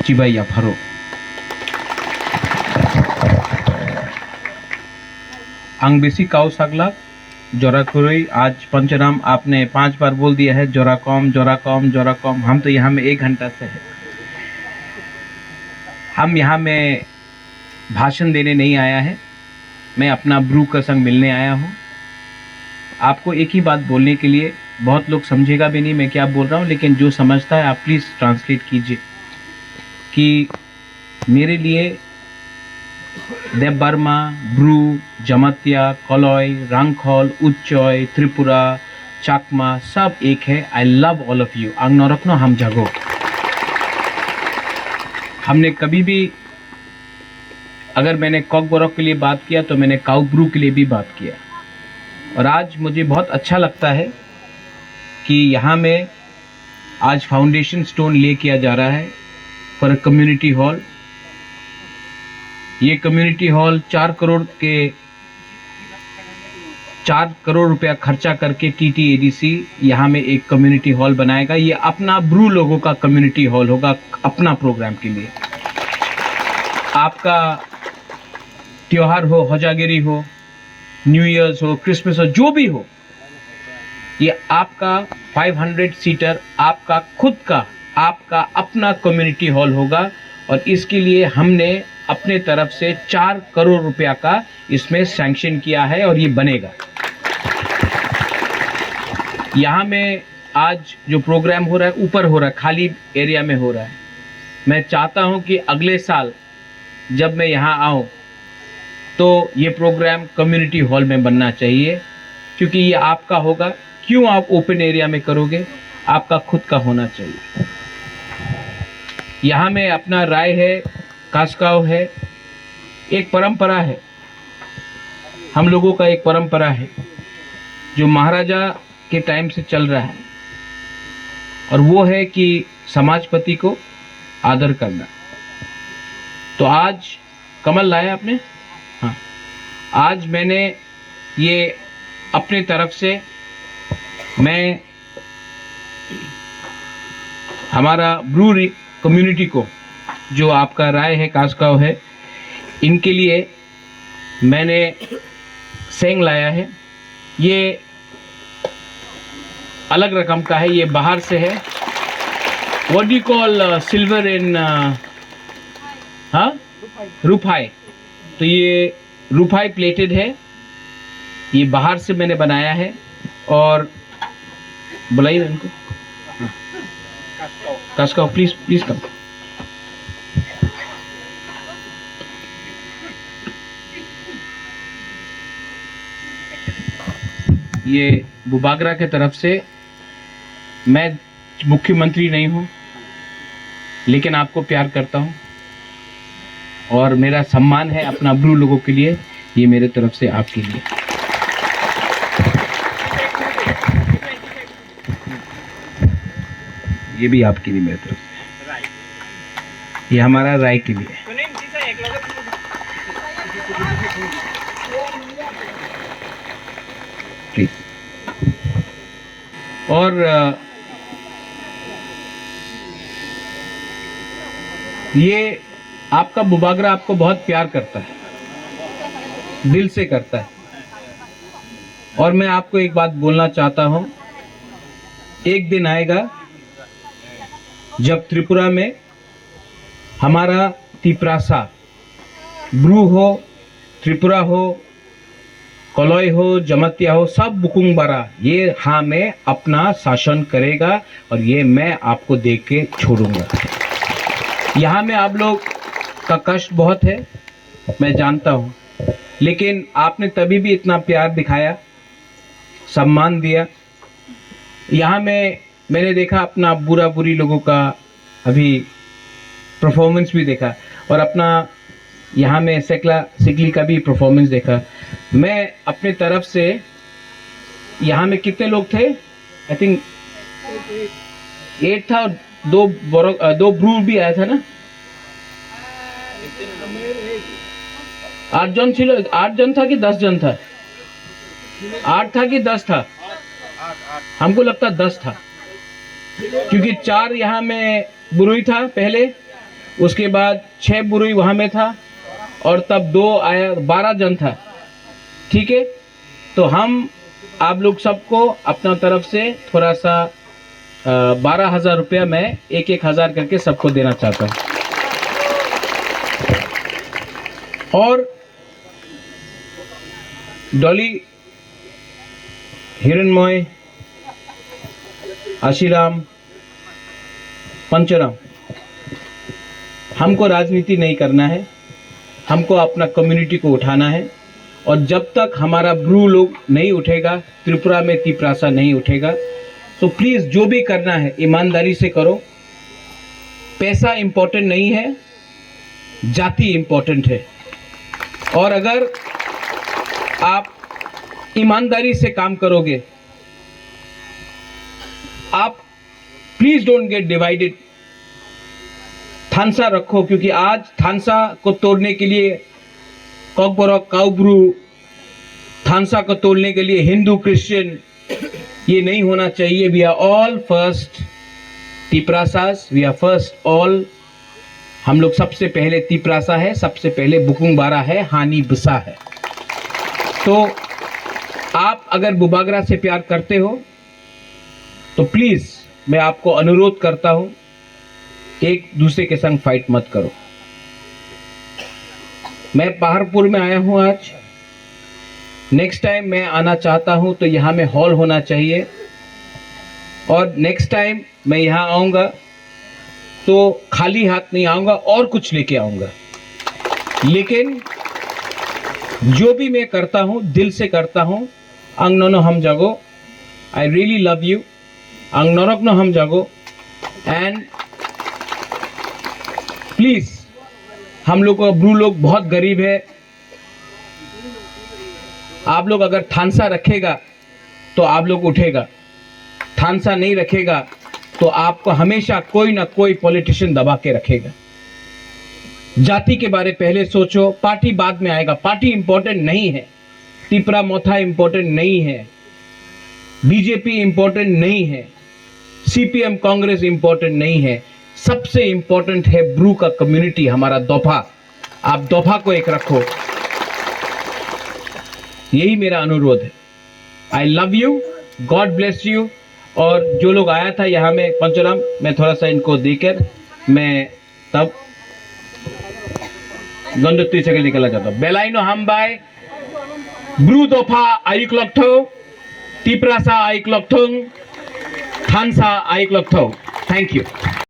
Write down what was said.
चिबाई अफारो आंग बेसी काउ सागला जोरा कुरई। आज पंचनाम आपने 5 बार बोल दिया है, जोरा कम जोरा कम जोरा कम। हम तो यहाँ में 1 घंटा से है। हम यहाँ में भाषण देने नहीं आया है, मैं अपना ब्रू का संग मिलने आया हूँ। आपको एक ही बात बोलने के लिए, बहुत लोग समझेगा भी नहीं मैं क्या बोल रहा हूँ, लेकिन जो समझता है आप प्लीज़ ट्रांसलेट कीजिए कि मेरे लिए देवबर्मा, ब्रू, जमातिया, कलय, रांखल, उच्चय, त्रिपुरा, चाकमा सब एक है। I love all of you. आंग नरकनो हम जागो। हमने कभी भी, अगर मैंने कॉक बोरक के लिए बात किया तो मैंने काउ ब्रू के लिए भी बात किया। और आज मुझे बहुत अच्छा लगता है कि यहाँ में आज फाउंडेशन स्टोन ले किया जा रहा है फॉर कम्युनिटी हॉल। ये कम्युनिटी हॉल 4 करोड़ रुपया खर्चा करके TTADC यहाँ में एक कम्युनिटी हॉल बनाएगा। ये अपना ब्रू लोगों का कम्युनिटी हॉल होगा, अपना प्रोग्राम के लिए। आपका त्योहार हो, हजागिरी हो, न्यू ईयर्स हो, क्रिसमस हो, जो भी हो, ये आपका 500 सीटर आपका खुद का, आपका अपना कम्युनिटी हॉल होगा। और इसके लिए हमने अपने तरफ से 4 करोड़ रुपया का इसमें सैंक्शन किया है और ये बनेगा। यहाँ में आज जो प्रोग्राम हो रहा है ऊपर हो रहा है, खाली एरिया में हो रहा है। मैं चाहता हूँ कि अगले साल जब मैं यहाँ आऊँ तो ये प्रोग्राम कम्युनिटी हॉल में बनना चाहिए, क्योंकि ये आपका होगा। क्यों आप ओपन एरिया में करोगे? आपका खुद का होना चाहिए। यहाँ में अपना राय है, कास्काव है, एक परंपरा है, हम लोगों का एक परंपरा है जो महाराजा के टाइम से चल रहा है, और वो है कि समाजपति को आदर करना। तो आज कमल लाया आपने? हाँ, आज मैंने ये अपने तरफ से, मैं हमारा ब्रू कम्युनिटी को, जो आपका राय है, कास्काव है, इनके लिए मैंने सेंग लाया है। ये अलग रकम का है, ये बाहर से है। What do you call silver in, हाँ, रुपाई। तो ये रुपाई प्लेटेड है, ये बाहर से मैंने बनाया है। और बुलाइए इनको, कास्काव प्लीज प्लीज कम। ये बुबागरा के तरफ से, मैं मुख्यमंत्री नहीं हूँ लेकिन आपको प्यार करता हूँ और मेरा सम्मान है अपना ब्रू लोगों के लिए। ये मेरे तरफ से आपके लिए। ये भी आपके लिए मेरे तरफ से। ये हमारा राय के लिए। प्लीज। और ये आपका बुबागरा आपको बहुत प्यार करता है, दिल से करता है। और मैं आपको एक बात बोलना चाहता हूं, एक दिन आएगा जब त्रिपुरा में हमारा तिप्रासा ब्रू हो, त्रिपुरा हो, कलय हो, जमातिया हो, सब बुकुंगबारा, ये हाँ में अपना शासन करेगा और ये मैं आपको देख के छोड़ूंगा। यहाँ में आप लोग का कष्ट बहुत है, मैं जानता हूँ, लेकिन आपने तभी भी इतना प्यार दिखाया, सम्मान दिया। यहाँ में मैंने देखा अपना बुरा बुरी लोगों का अभी परफॉर्मेंस भी देखा, और अपना यहाँ में सेकला सिकली का भी परफॉर्मेंस देखा। मैं अपने तरफ से, यहाँ में कितने लोग थे? आई थिंक 8 था, और 2 ब्रू भी आया था ना। 8 जन छिलो, 8 जन था कि 10 जन था? 8 था कि 10 था? हमको लगता 10 था, क्योंकि 4 यहाँ में बुरुई था पहले, उसके बाद 6 बुरुई वहाँ में था और तब 2 आया 12 जन था। ठीक है, तो हम आप लोग सबको अपना तरफ से थोड़ा सा 12,000 रुपया मैं 1,000 करके सबको देना चाहता हूँ। और डॉली, हिरणमय, आशीराम, पंचराम, हमको राजनीति नहीं करना है, हमको अपना कम्युनिटी को उठाना है। और जब तक हमारा ब्रू लोग नहीं उठेगा, त्रिपुरा में तिपरासा नहीं उठेगा, तो प्लीज़ जो भी करना है ईमानदारी से करो। पैसा इम्पोर्टेंट नहीं है, जाति इम्पोर्टेंट है। और अगर आप ईमानदारी से काम करोगे, आप प्लीज़ डोंट गेट डिवाइडेड। थानसा रखो, क्योंकि आज थानसा को तोड़ने के लिए कॉकबरॉक, काउब्रू, थानसा को तोड़ने के लिए हिंदू क्रिश्चियन, ये नहीं होना चाहिए। We are all first Tiprasas, we are first all. हम लोग सबसे पहले तिपरासा है, सबसे पहले बुकुंग बारा है, हानि बुसा है। तो आप अगर बुबागरा से प्यार करते हो तो प्लीज़ मैं आपको अनुरोध करता हूँ, एक दूसरे के संग फाइट मत करो। मैं पहाड़पुर में आया हूँ आज, नेक्स्ट टाइम मैं आना चाहता हूँ तो यहाँ में हॉल होना चाहिए। और नेक्स्ट टाइम मैं यहाँ आऊँगा तो खाली हाथ नहीं आऊँगा, और कुछ लेके आऊँगा। लेकिन जो भी मैं करता हूँ दिल से करता हूँ। अंगनो हम जागो, आई रियली लव यू। अंगनोरक हम जागो। एंड प्लीज़, हम लोग ब्रू लोग बहुत गरीब है। आप लोग अगर थानसा रखेगा तो आप लोग उठेगा, थानसा नहीं रखेगा तो आपको हमेशा कोई ना कोई पॉलिटिशियन दबा के रखेगा। जाति के बारे पहले सोचो, पार्टी बाद में आएगा। पार्टी इंपॉर्टेंट नहीं है, तिपरा मोथा इंपॉर्टेंट नहीं है, बीजेपी इंपॉर्टेंट नहीं है, सीपीएम कांग्रेस इंपॉर्टेंट नहीं है। सबसे इंपॉर्टेंट है ब्रू का कम्युनिटी, हमारा दोफा। आप दोफा को एक रखो, यही मेरा अनुरोध है। I love you, God bless you. और जो लोग आया था यहाँ में पंचराम, मैं थोड़ा सा इनको देकर मैं तब गंडोत्री से निकलना चाहता हूँ। बेलाइनो हम बाय ब्रू दोफा आयुक लक्ठो, तिपरासा आयुक लक्ठोंग, थानसा आयुक लक्ठो। Thank you.